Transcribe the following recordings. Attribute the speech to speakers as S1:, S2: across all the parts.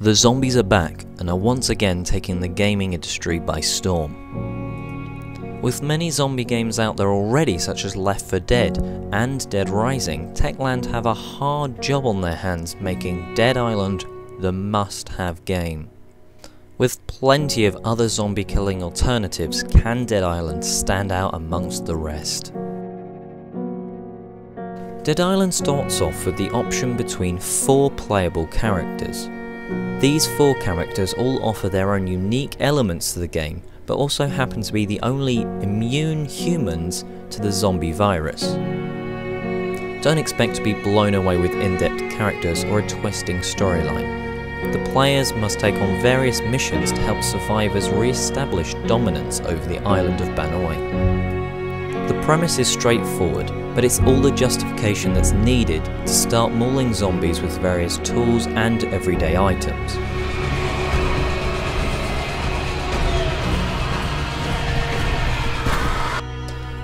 S1: The zombies are back and are once again taking the gaming industry by storm. With many zombie games out there already, such as Left 4 Dead and Dead Rising, Techland have a hard job on their hands making Dead Island the must-have game. With plenty of other zombie killing alternatives, can Dead Island stand out amongst the rest? Dead Island starts off with the option between 4 playable characters. These 4 characters all offer their own unique elements to the game, but also happen to be the only immune humans to the zombie virus. Don't expect to be blown away with in-depth characters or a twisting storyline. The players must take on various missions to help survivors re-establish dominance over the island of Banoi. The premise is straightforward, but it's all the justification that's needed to start mauling zombies with various tools and everyday items.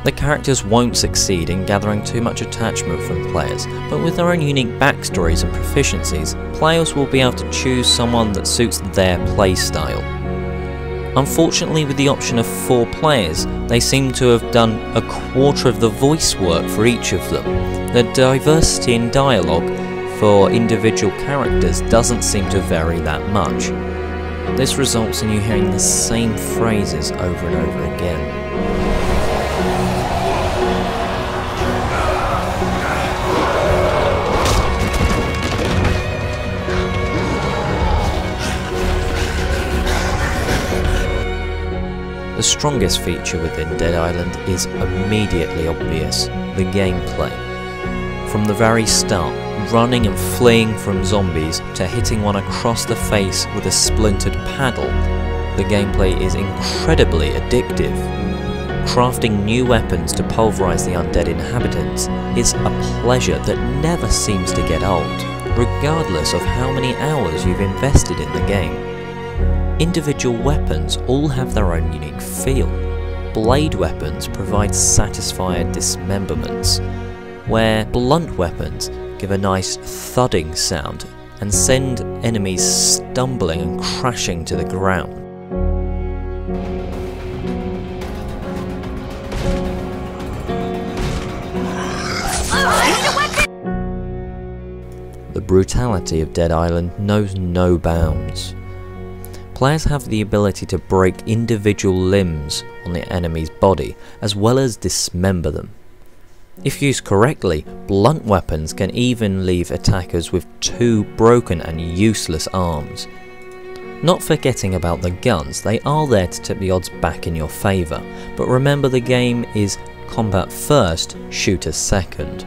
S1: The characters won't succeed in gathering too much attachment from players, but with their own unique backstories and proficiencies, players will be able to choose someone that suits their playstyle. Unfortunately, with the option of 4 players, they seem to have done a quarter of the voice work for each of them. The diversity in dialogue for individual characters doesn't seem to vary that much. This results in you hearing the same phrases over and over again. The strongest feature within Dead Island is immediately obvious: the gameplay. From the very start, running and fleeing from zombies to hitting one across the face with a splintered paddle, the gameplay is incredibly addictive. Crafting new weapons to pulverize the undead inhabitants is a pleasure that never seems to get old, regardless of how many hours you've invested in the game. Individual weapons all have their own unique feel. Blade weapons provide satisfying dismemberments, where blunt weapons give a nice thudding sound and send enemies stumbling and crashing to the ground. The brutality of Dead Island knows no bounds. Players have the ability to break individual limbs on the enemy's body, as well as dismember them. If used correctly, blunt weapons can even leave attackers with 2 broken and useless arms. Not forgetting about the guns, they are there to tip the odds back in your favour, but remember the game is combat first, shooter second.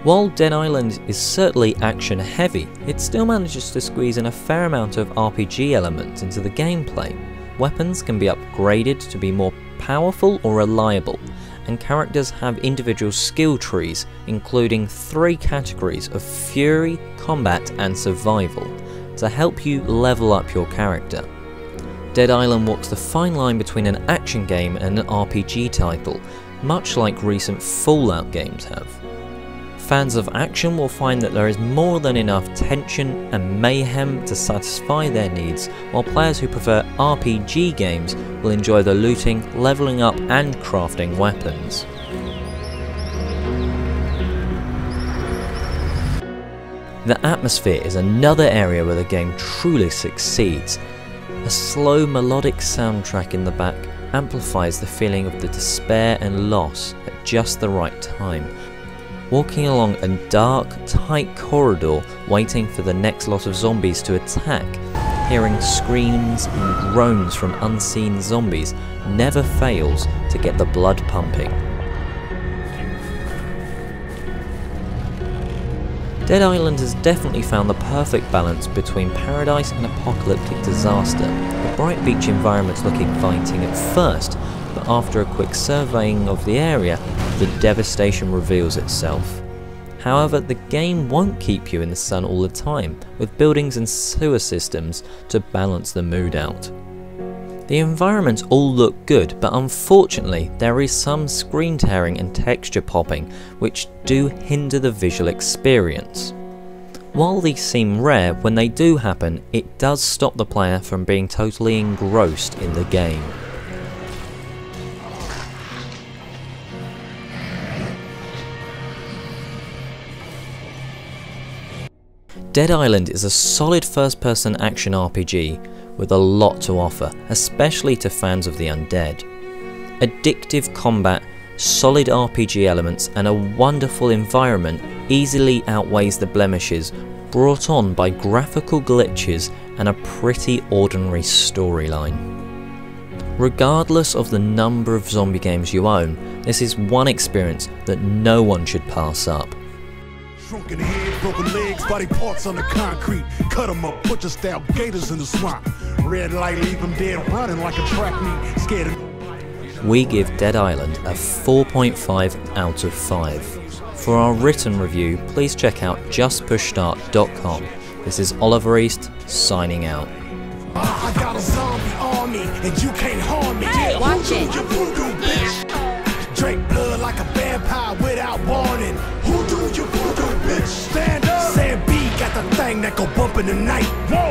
S1: While Dead Island is certainly action heavy, it still manages to squeeze in a fair amount of RPG elements into the gameplay. Weapons can be upgraded to be more powerful or reliable, and characters have individual skill trees, including 3 categories of Fury, Combat and Survival, to help you level up your character. Dead Island walks the fine line between an action game and an RPG title, much like recent Fallout games have. Fans of action will find that there is more than enough tension and mayhem to satisfy their needs, while players who prefer RPG games will enjoy the looting, leveling up and crafting weapons. The atmosphere is another area where the game truly succeeds. A slow melodic soundtrack in the back amplifies the feeling of the despair and loss at just the right time. Walking along a dark, tight corridor waiting for the next lot of zombies to attack, hearing screams and groans from unseen zombies never fails to get the blood pumping. Dead Island has definitely found the perfect balance between paradise and apocalyptic disaster. The bright beach environment's look inviting at first, but after a quick surveying of the area, the devastation reveals itself. However, the game won't keep you in the sun all the time, with buildings and sewer systems to balance the mood out. The environments all look good, but unfortunately there is some screen tearing and texture popping which do hinder the visual experience. While these seem rare, when they do happen, it does stop the player from being totally engrossed in the game. Dead Island is a solid first-person action RPG with a lot to offer, especially to fans of the undead. Addictive combat, solid RPG elements and a wonderful environment easily outweighs the blemishes brought on by graphical glitches and a pretty ordinary storyline. Regardless of the number of zombie games you own, this is one experience that no one should pass up.
S2: Shrunken head, broken legs, body parts on the concrete. Cut 'em up, butcher style gators in the swamp. Red light, leave 'em dead running like a track meet. Scared of...
S1: We give Dead Island a 4.5 out of 5. For our written review, please check out justpushstart.com. This is Oliver East, signing out.
S2: I got a zombie army, and you can't harm me.
S3: Hey, watch it.
S2: You voodoo, bitch. Drink blood like a vampire without warning. Who do you voodoo, bitch? Stand up. Sam B got the thing that go bump in the night. Whoa.